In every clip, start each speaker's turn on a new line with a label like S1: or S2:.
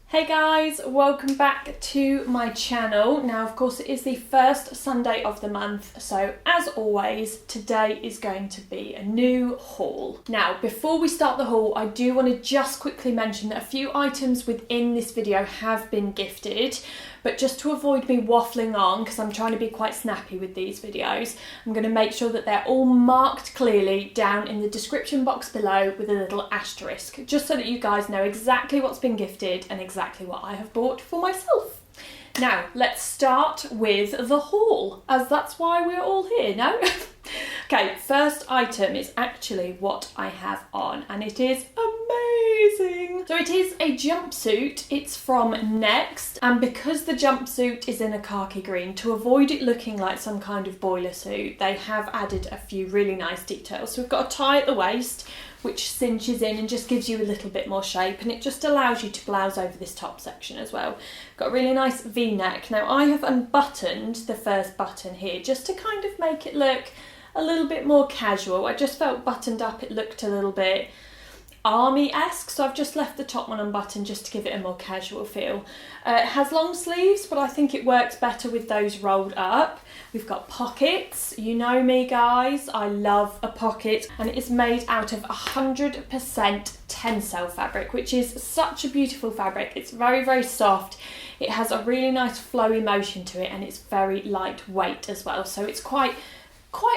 S1: Hey guys, welcome back to my channel. Now of course it is the first Sunday of the month, so as always today is going to be a new haul. Now before we start the haul, I do want to just quickly mention that a few items within this video have been gifted, but just to avoid me waffling on, because I'm trying to be quite snappy with these videos, I'm going to make sure that they're all marked clearly down in the description box below with a little asterisk, just so that you guys know exactly what's been gifted and exactly what I have bought for myself. Now, let's start with the haul, as that's why we're all here, no? Okay, first item is actually what I have on, and it is amazing. So it is a jumpsuit. It's from Next, and because the jumpsuit is in a khaki green, to avoid it looking like some kind of boiler suit, they have added a few really nice details. So we've got a tie at the waist, which cinches in and just gives you a little bit more shape, and it just allows you to blouse over this top section as well. Got a really nice V-neck. Now I have unbuttoned the first button here just to kind of make it look a little bit more casual. I just felt buttoned up it looked a little bit army-esque, so I've just left the top one unbuttoned just to give it a more casual feel. It has long sleeves, but I think it works better with those rolled up. We've got pockets. You know me guys, I love a pocket, and it is made out of 100% tencel fabric, which is such a beautiful fabric. It's very, very soft. It has a really nice flowy motion to it, and it's very lightweight as well, so it's quite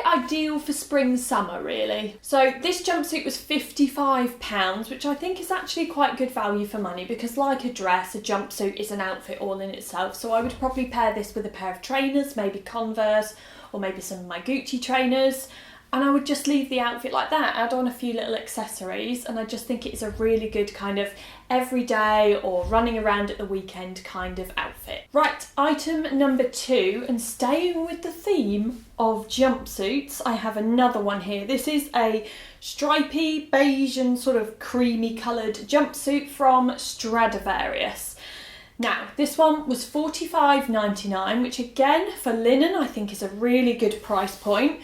S1: ideal for spring summer really. So this jumpsuit was £55, which I think is actually quite good value for money, because like a dress, a jumpsuit is an outfit all in itself. So I would probably pair this with a pair of trainers, maybe Converse or maybe some of my Gucci trainers, and I would just leave the outfit like that, add on a few little accessories, and I just think it is a really good kind of everyday or running around at the weekend kind of outfit. Right, item number 2, and staying with the theme of jumpsuits, I have another one here. This is a stripy beige and sort of creamy coloured jumpsuit from Stradivarius. Now, this one was £45.99, which again, for linen, I think is a really good price point.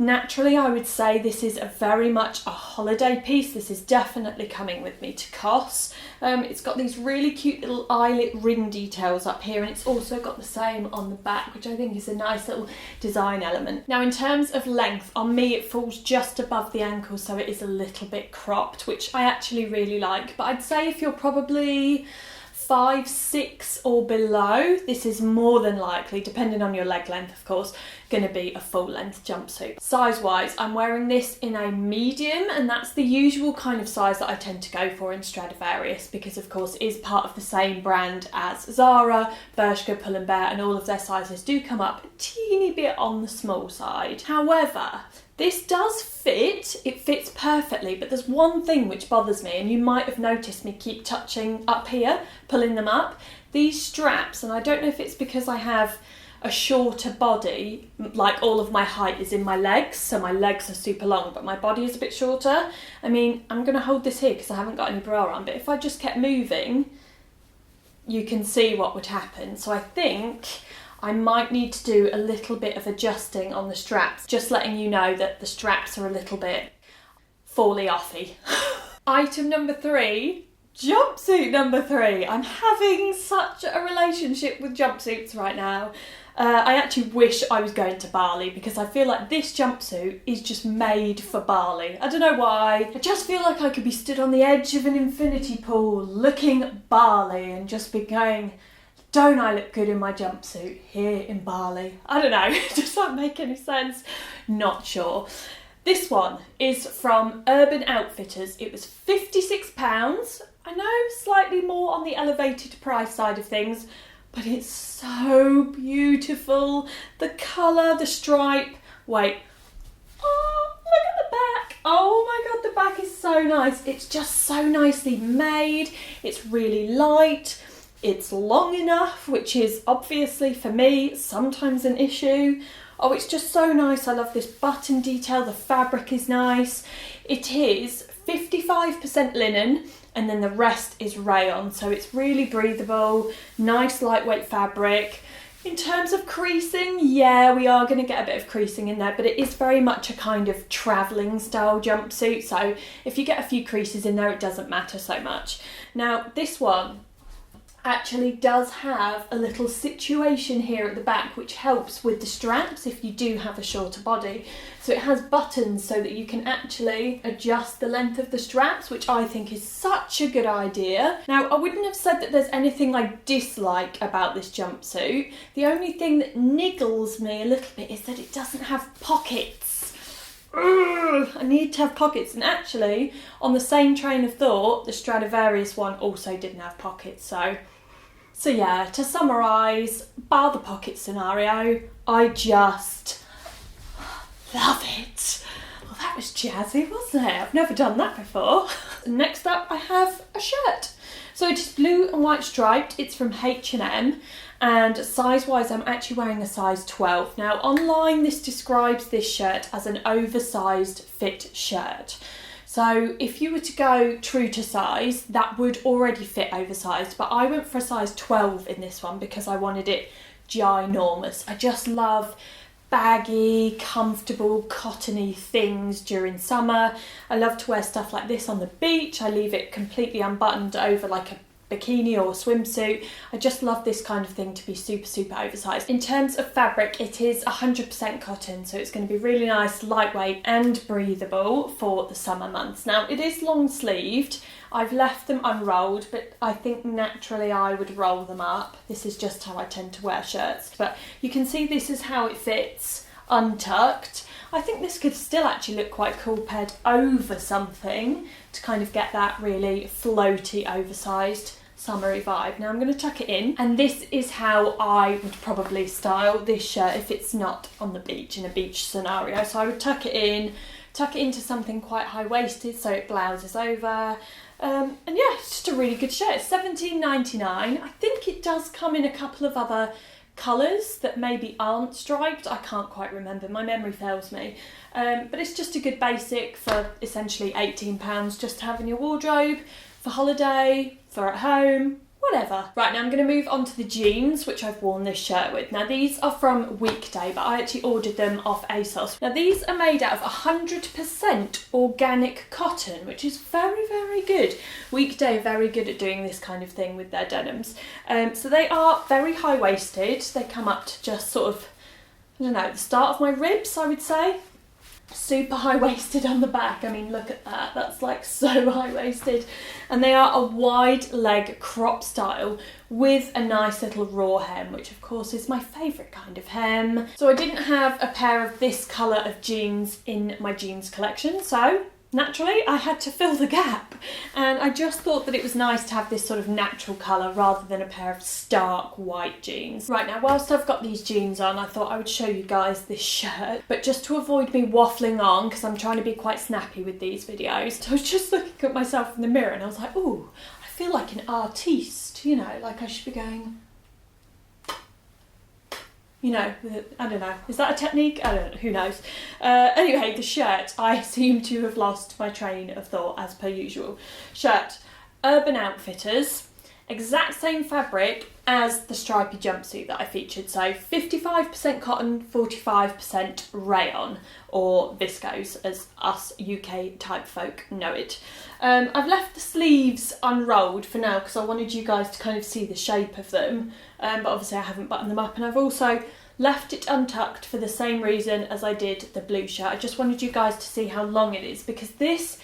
S1: Naturally, I would say this is very much a holiday piece. This is definitely coming with me to Kos. It's got these really cute little eyelet ring details up here, and it's also got the same on the back, which I think is a nice little design element. Now, in terms of length, on me it falls just above the ankle, so it is a little bit cropped, which I actually really like. But I'd say if you're probably 5'6" or below, this is more than likely, depending on your leg length of course, going to be a full length jumpsuit. Size wise, I'm wearing this in a medium, and that's the usual kind of size that I tend to go for in Stradivarius, because of course it is part of the same brand as Zara, Bershka, Pull & Bear, and all of their sizes do come up a teeny bit on the small side. However, this does fit, it fits perfectly, but there's one thing which bothers me, and you might have noticed me keep touching up here, pulling them up. These straps, and I don't know if it's because I have a shorter body, like all of my height is in my legs, so my legs are super long, but my body is a bit shorter. I mean, I'm going to hold this here because I haven't got any bra on, but if I just kept moving, you can see what would happen. So I think I might need to do a little bit of adjusting on the straps, just letting you know that the straps are a little bit fally-offy. Item number 3, jumpsuit number 3. I'm having such a relationship with jumpsuits right now. I actually wish I was going to Bali, because I feel like this jumpsuit is just made for Bali. I don't know why. I just feel like I could be stood on the edge of an infinity pool looking at Bali and just be going, don't I look good in my jumpsuit here in Bali? I don't know, it just doesn't make any sense. Not sure. This one is from Urban Outfitters. It was £56. I know, slightly more on the elevated price side of things, but it's so beautiful. The colour, the stripe. Wait. Oh, look at the back. Oh my god, the back is so nice. It's just so nicely made. It's really light. It's long enough, which is obviously for me sometimes an issue. Oh, it's just so nice. I love this button detail. The fabric is nice. It is 55% linen, and then the rest is rayon, so it's really breathable, nice lightweight fabric. In terms of creasing, yeah, we are going to get a bit of creasing in there, but it is very much a kind of travelling style jumpsuit, so if you get a few creases in there, it doesn't matter so much. Now, this one, actually does have a little situation here at the back which helps with the straps if you do have a shorter body. So it has buttons so that you can actually adjust the length of the straps, which I think is such a good idea. Now, I wouldn't have said that there's anything I dislike about this jumpsuit. The only thing that niggles me a little bit is that it doesn't have pockets. Ugh, I need to have pockets, and actually on the same train of thought, the Stradivarius one also didn't have pockets. So yeah, to summarise, bar the pocket scenario, I just love it. Well, that was jazzy, wasn't it? I've never done that before. Next up, I have a shirt. So it is blue and white striped. It's from H&M, and size-wise, I'm actually wearing a size 12. Now, online, this describes this shirt as an oversized fit shirt. So if you were to go true to size, that would already fit oversized, but I went for a size 12 in this one because I wanted it ginormous. I just love baggy, comfortable, cottony things during summer. I love to wear stuff like this on the beach. I leave it completely unbuttoned over like a bikini or swimsuit. I just love this kind of thing to be super, super oversized. In terms of fabric, it is 100% cotton, so it's going to be really nice, lightweight and breathable for the summer months. Now, it is long sleeved. I've left them unrolled, but I think naturally I would roll them up. This is just how I tend to wear shirts. But you can see this is how it fits untucked. I think this could still actually look quite cool paired over something to kind of get that really floaty, oversized, summery vibe. Now I'm going to tuck it in, and this is how I would probably style this shirt if it's not on the beach, in a beach scenario. So I would tuck it into something quite high-waisted so it blouses over. And yeah, it's just a really good shirt. It's $17.99. I think it does come in a couple of other colours that maybe aren't striped. I can't quite remember, my memory fails me. But it's just a good basic for essentially £18 just to have in your wardrobe, for holiday, for at home, whatever. Right, now I'm going to move on to the jeans, which I've worn this shirt with. Now these are from Weekday, but I actually ordered them off ASOS. Now these are made out of 100% organic cotton, which is very, very good. Weekday are very good at doing this kind of thing with their denims. So they are very high-waisted. They come up to just sort of, I don't know, the start of my ribs, I would say. Super high-waisted on the back. I mean, look at that. That's like so high-waisted. And they are a wide leg crop style with a nice little raw hem, which of course is my favourite kind of hem. So I didn't have a pair of this colour of jeans in my jeans collection, so naturally I had to fill the gap, and I just thought that it was nice to have this sort of natural colour rather than a pair of stark white jeans. Right, now whilst I've got these jeans on, I thought I would show you guys this shirt, but just to avoid me waffling on, because I'm trying to be quite snappy with these videos, so I was just looking at myself in the mirror and I was like, ooh, I feel like an artiste, you know, like I should be going, you know, I don't know, is that a technique? I don't know, who knows. Anyway, the shirt, I seem to have lost my train of thought as per usual. Shirt, Urban Outfitters, exact same fabric as the stripy jumpsuit that I featured. So 55% cotton, 45% rayon, or viscose as us UK type folk know it. I've left the sleeves unrolled for now because I wanted you guys to kind of see the shape of them, but obviously I haven't buttoned them up, and I've also left it untucked for the same reason as I did the blue shirt. I just wanted you guys to see how long it is, because this,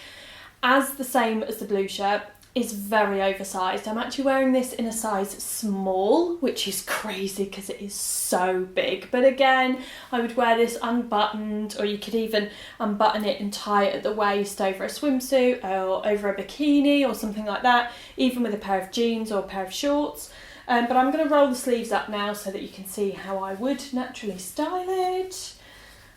S1: as the same as the blue shirt, is very oversized. I'm actually wearing this in a size small, which is crazy because it is so big. But again, I would wear this unbuttoned, or you could even unbutton it and tie it at the waist over a swimsuit or over a bikini or something like that, even with a pair of jeans or a pair of shorts. But I'm going to roll the sleeves up now so that you can see how I would naturally style it.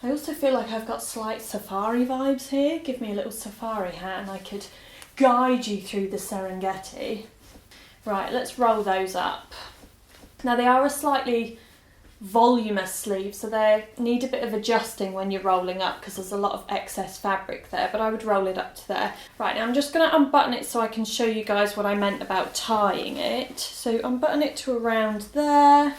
S1: I also feel like I've got slight safari vibes here. Give me a little safari hat and I could guide you through the Serengeti. Right, let's roll those up. Now they are a slightly voluminous sleeve, so they need a bit of adjusting when you're rolling up because there's a lot of excess fabric there, but I would roll it up to there. Right, now I'm just going to unbutton it so I can show you guys what I meant about tying it. So unbutton it to around there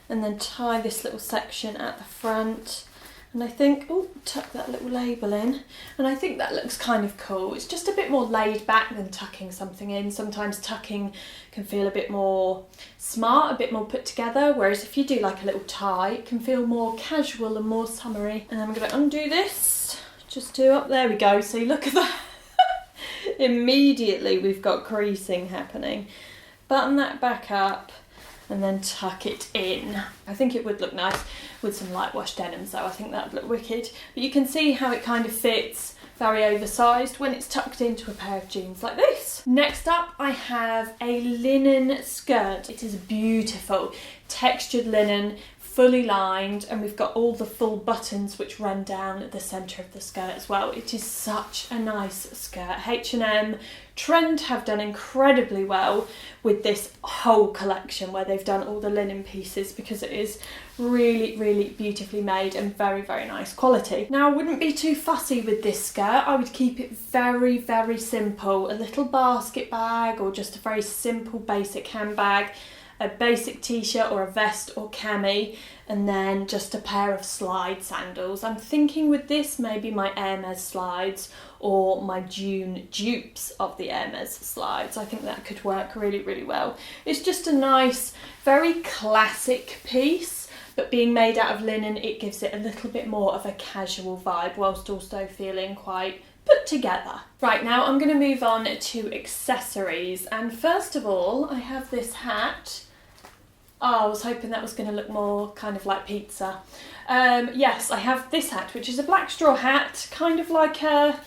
S1: and then tie this little section at the front. And I think, oh, tuck that little label in, and I think that looks kind of cool. It's just a bit more laid back than tucking something in. Sometimes tucking can feel a bit more smart, a bit more put together, whereas if you do like a little tie, it can feel more casual and more summery. And I'm going to undo this, just do up, there we go. So look at that. Immediately we've got creasing happening. Button that back up and then tuck it in. I think it would look nice with some light wash denims though. I think that would look wicked. But you can see how it kind of fits very oversized when it's tucked into a pair of jeans like this. Next up, I have a linen skirt. It is beautiful, textured linen, fully lined, and we've got all the full buttons which run down at the centre of the skirt as well. It is such a nice skirt. H&M, Trend have done incredibly well with this whole collection where they've done all the linen pieces because it is really, really beautifully made and very, very nice quality. Now, I wouldn't be too fussy with this skirt. I would keep it very, very simple. A little basket bag or just a very simple basic handbag, a basic t-shirt or a vest or cami, and then just a pair of slide sandals. I'm thinking with this maybe my Hermes slides or my June dupes of the Hermes slides. I think that could work really, really well. It's just a nice, very classic piece, but being made out of linen, it gives it a little bit more of a casual vibe whilst also feeling quite put together. Right, now I'm going to move on to accessories, and first of all I have this hat. Oh, I was hoping that was going to look more kind of like pizza. Yes, I have this hat, which is a black straw hat, kind of like a,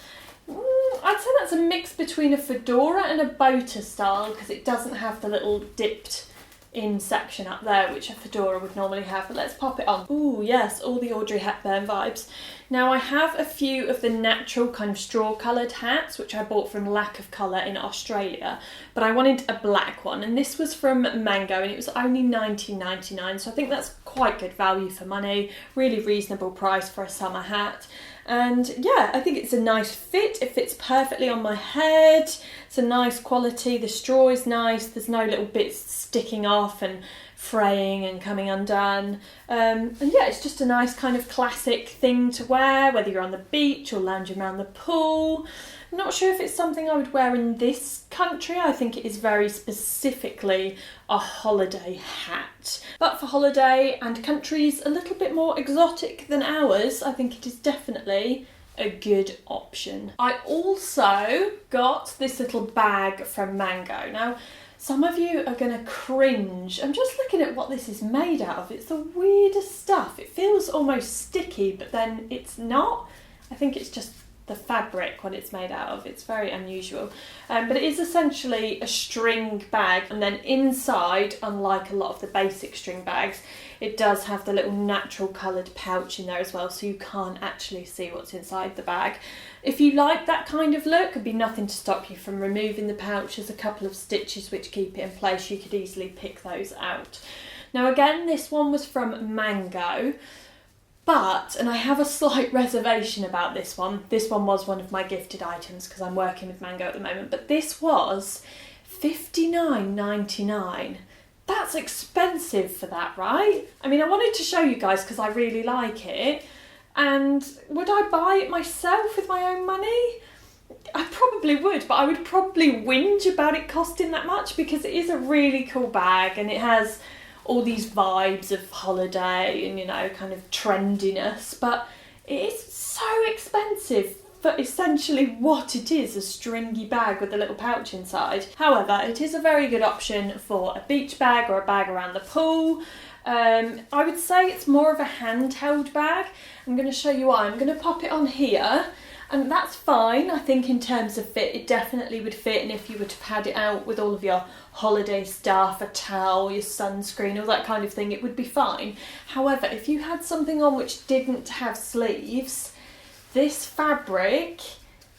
S1: I'd say that's a mix between a fedora and a boater style, because it doesn't have the little dipped in section up there, which a fedora would normally have. But let's pop it on. Ooh, yes, all the Audrey Hepburn vibes. Now, I have a few of the natural kind of straw coloured hats, which I bought from Lack of Colour in Australia, but I wanted a black one, and this was from Mango, and it was only $19.99, so I think that's quite good value for money, really reasonable price for a summer hat. And yeah, I think it's a nice fit. It fits perfectly on my head. It's a nice quality. The straw is nice. There's no little bits sticking off and fraying and coming undone. And yeah, it's just a nice kind of classic thing to wear, whether you're on the beach or lounging around the pool. I'm not sure if it's something I would wear in this country. I think it is very specifically a holiday hat. But for holiday and countries a little bit more exotic than ours, I think it is definitely a good option. I also got this little bag from Mango. Now, some of you are going to cringe. I'm just looking at what this is made out of. It's the weirdest stuff. It feels almost sticky, but then it's not. I think it's just the fabric what it's made out of. It's very unusual. But it is essentially a string bag, and then inside, unlike a lot of the basic string bags, it does have the little natural coloured pouch in there as well, so you can't actually see what's inside the bag. If you like that kind of look, there'd be nothing to stop you from removing the pouch. There's a couple of stitches which keep it in place. You could easily pick those out. Now again, this one was from Mango, but, and I have a slight reservation about this one was one of my gifted items because I'm working with Mango at the moment, but this was $59.99. That's expensive for that, right? I mean, I wanted to show you guys because I really like it. And would I buy it myself with my own money? I probably would, but I would probably whinge about it costing that much because it is a really cool bag and it has all these vibes of holiday and, you know, kind of trendiness, but it is so expensive for essentially what it is, a stringy bag with a little pouch inside. However, it is a very good option for a beach bag or a bag around the pool. I would say it's more of a handheld bag. I'm going to show you why. I'm going to pop it on here, and that's fine. I think in terms of fit, it definitely would fit, and if you were to pad it out with all of your holiday stuff, a towel, your sunscreen, all that kind of thing, it would be fine. However, if you had something on which didn't have sleeves, this fabric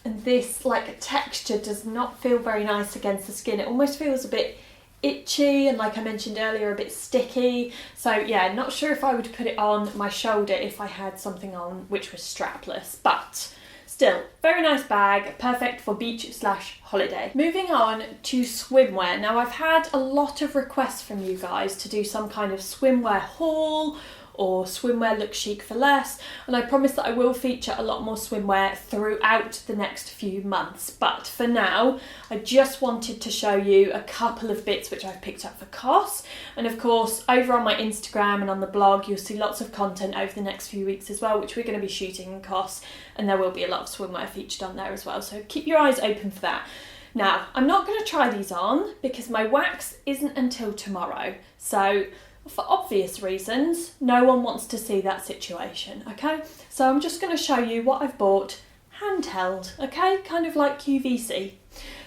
S1: and this like texture does not feel very nice against the skin. It almost feels a bit itchy and, like I mentioned earlier, a bit sticky. So yeah, not sure if I would put it on my shoulder if I had something on which was strapless, but still, very nice bag, perfect for beach/holiday. Moving on to swimwear. Now, I've had a lot of requests from you guys to do some kind of swimwear haul or swimwear looks chic for less, and I promise that I will feature a lot more swimwear throughout the next few months. But for now, I just wanted to show you a couple of bits which I've picked up for COS, and of course over on my Instagram and on the blog you'll see lots of content over the next few weeks as well, which we're going to be shooting in COS, and there will be a lot of swimwear featured on there as well, so keep your eyes open for that. Now, I'm not going to try these on because my wax isn't until tomorrow, so for obvious reasons, no one wants to see that situation, okay? So I'm just going to show you what I've bought handheld, okay? Kind of like QVC.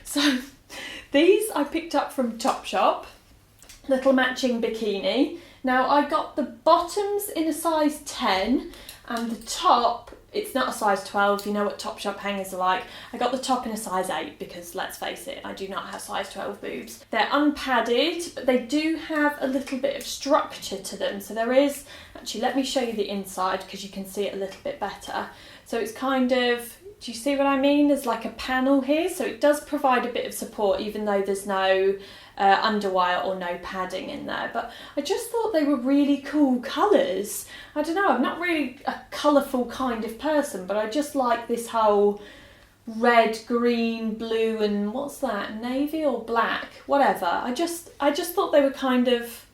S1: So these I picked up from Topshop, little matching bikini. Now I got the bottoms in a size 10 and the top, it's not a size 12, you know what Topshop hangers are like. I got the top in a size 8 because, let's face it, I do not have size 12 boobs. They're unpadded, but they do have a little bit of structure to them. So there is, actually let me show you the inside because you can see it a little bit better. So it's kind of, do you see what I mean? There's like a panel here, so it does provide a bit of support even though there's no underwire or no padding in there. But I just thought they were really cool colours. I don't know, I'm not really a colourful kind of person, but I just like this whole red, green, blue and what's that, navy or black, whatever. I just thought they were kind of,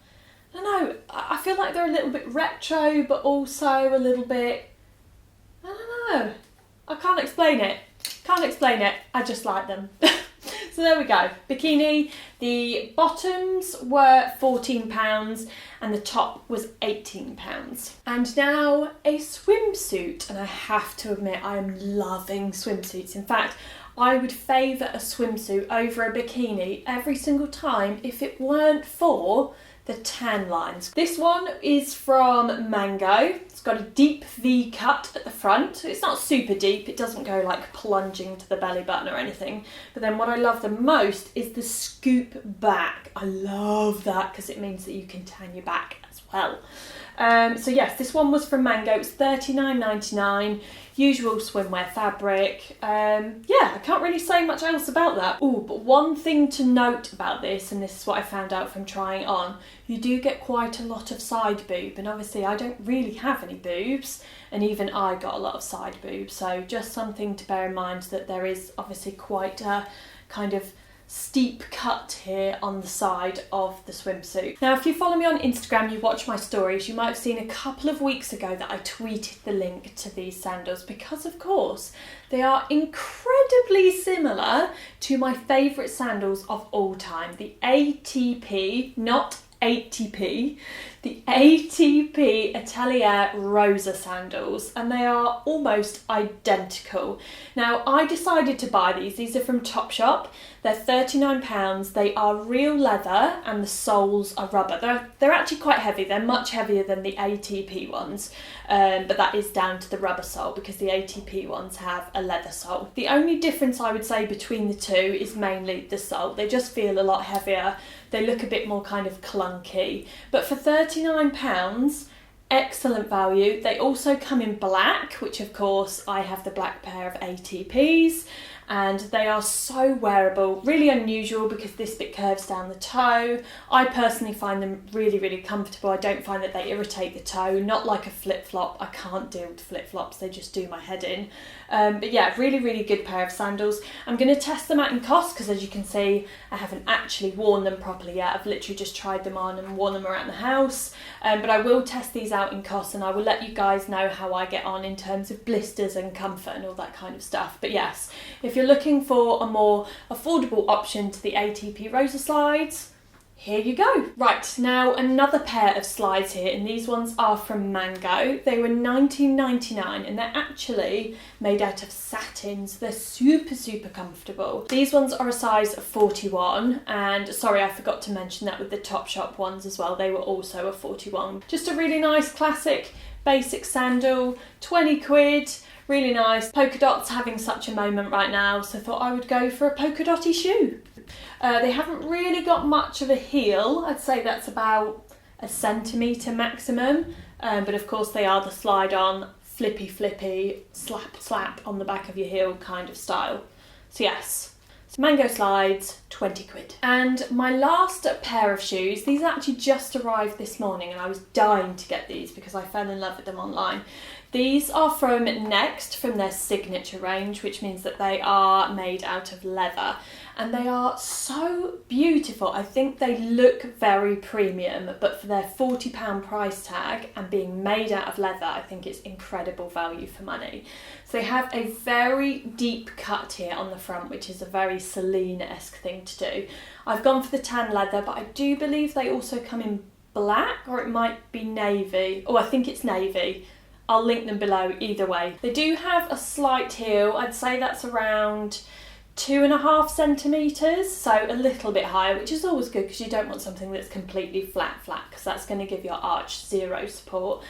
S1: I don't know, I feel like they're a little bit retro but also a little bit, I don't know, I can't explain it. I just like them. So there we go, bikini. The bottoms were £14 and the top was £18. And now a swimsuit, and I have to admit I am loving swimsuits. In fact, I would favour a swimsuit over a bikini every single time if it weren't for the tan lines. This one is from Mango. It's got a deep V cut at the front. It's not super deep, it doesn't go like plunging to the belly button or anything. But then what I love the most is the scoop back. I love that because it means that you can tan your back as well. So yes, this one was from Mango. It's $39.99, usual swimwear fabric. Yeah, I can't really say much else about that. Oh, but one thing to note about this, and this is what I found out from trying it on, you do get quite a lot of side boob, and obviously I don't really have any boobs, and even I got a lot of side boobs, so just something to bear in mind, that there is obviously quite a kind of steep cut here on the side of the swimsuit. Now if you follow me on Instagram, you watch my stories, you might have seen a couple of weeks ago that I tweeted the link to these sandals because of course they are incredibly similar to my favourite sandals of all time, the ATP, not ATP, the ATP Atelier Rosa sandals, and they are almost identical. Now I decided to buy these are from Topshop, they're £39, they are real leather and the soles are rubber. They're actually quite heavy, they're much heavier than the ATP ones, but that is down to the rubber sole because the ATP ones have a leather sole. The only difference I would say between the two is mainly the sole. They just feel a lot heavier, they look a bit more kind of clunky, but for £39, excellent value. They also come in black, which of course I have the black pair of ATPs, and they are so wearable, really unusual because this bit curves down the toe. I personally find them really, really comfortable. I don't find that they irritate the toe, not like a flip-flop. I can't deal with flip-flops, they just do my head in. But yeah, really, really good pair of sandals. I'm going to test them out in COS because as you can see, I haven't actually worn them properly yet. I've literally just tried them on and worn them around the house. But I will test these out in COS and I will let you guys know how I get on in terms of blisters and comfort and all that kind of stuff. But yes, if you're looking for a more affordable option to the ATP Rosa slides, here you go. Right, now another pair of slides here, and these ones are from Mango. They were $19.99 and they're actually made out of satins. They're super, super comfortable. These ones are a size 41, and sorry, I forgot to mention that with the Topshop ones as well. They were also a 41. Just a really nice classic basic sandal, 20 quid. Really nice. Polka dots having such a moment right now, so I thought I would go for a polka dotty shoe. They haven't really got much of a heel. I'd say that's about a centimetre maximum, but of course they are the slide on, flippy, slap on the back of your heel kind of style. So yes, Mango slides, 20 quid. And my last pair of shoes, these actually just arrived this morning and I was dying to get these because I fell in love with them online. These are from Next, from their signature range, which means that they are made out of leather. And they are so beautiful. I think they look very premium, but for their £40 price tag and being made out of leather, I think it's incredible value for money. So they have a very deep cut here on the front, which is a very Celine-esque thing to do. I've gone for the tan leather, but I do believe they also come in black, or it might be navy. Oh, I think it's navy. I'll link them below either way. They do have a slight heel. I'd say that's around 2.5 centimetres, so a little bit higher, which is always good because you don't want something that's completely flat, because that's going to give your arch zero support.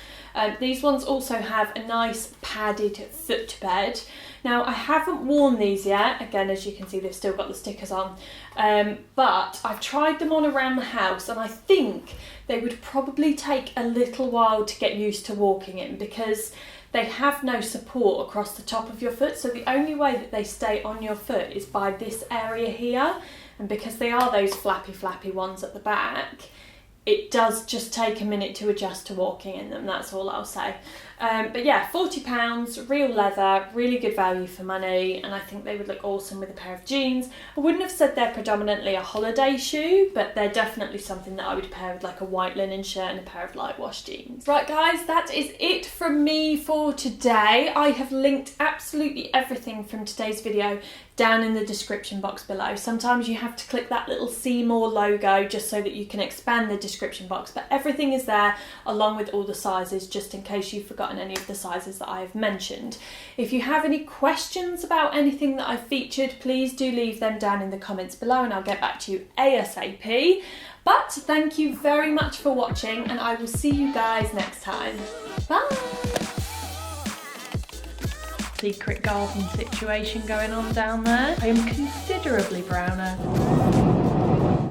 S1: These ones also have a nice padded footbed. Now, I haven't worn these yet. Again, as you can see, they've still got the stickers on, but I've tried them on around the house and I think they would probably take a little while to get used to walking in because they have no support across the top of your foot, so the only way that they stay on your foot is by this area here, and because they are those flappy ones at the back, it does just take a minute to adjust to walking in them, that's all I'll say. But yeah, £40, real leather, really good value for money, and I think they would look awesome with a pair of jeans. I wouldn't have said they're predominantly a holiday shoe, but they're definitely something that I would pair with like a white linen shirt and a pair of light wash jeans. Right guys, that is it from me for today. I have linked absolutely everything from today's video down in the description box below. Sometimes you have to click that little see more logo just so that you can expand the description box, but everything is there along with all the sizes, just in case you've forgotten any of the sizes that I have mentioned. If you have any questions about anything that I've featured, please do leave them down in the comments below and I'll get back to you ASAP. But thank you very much for watching and I will see you guys next time. Bye! Secret garden situation going on down there. I am considerably browner.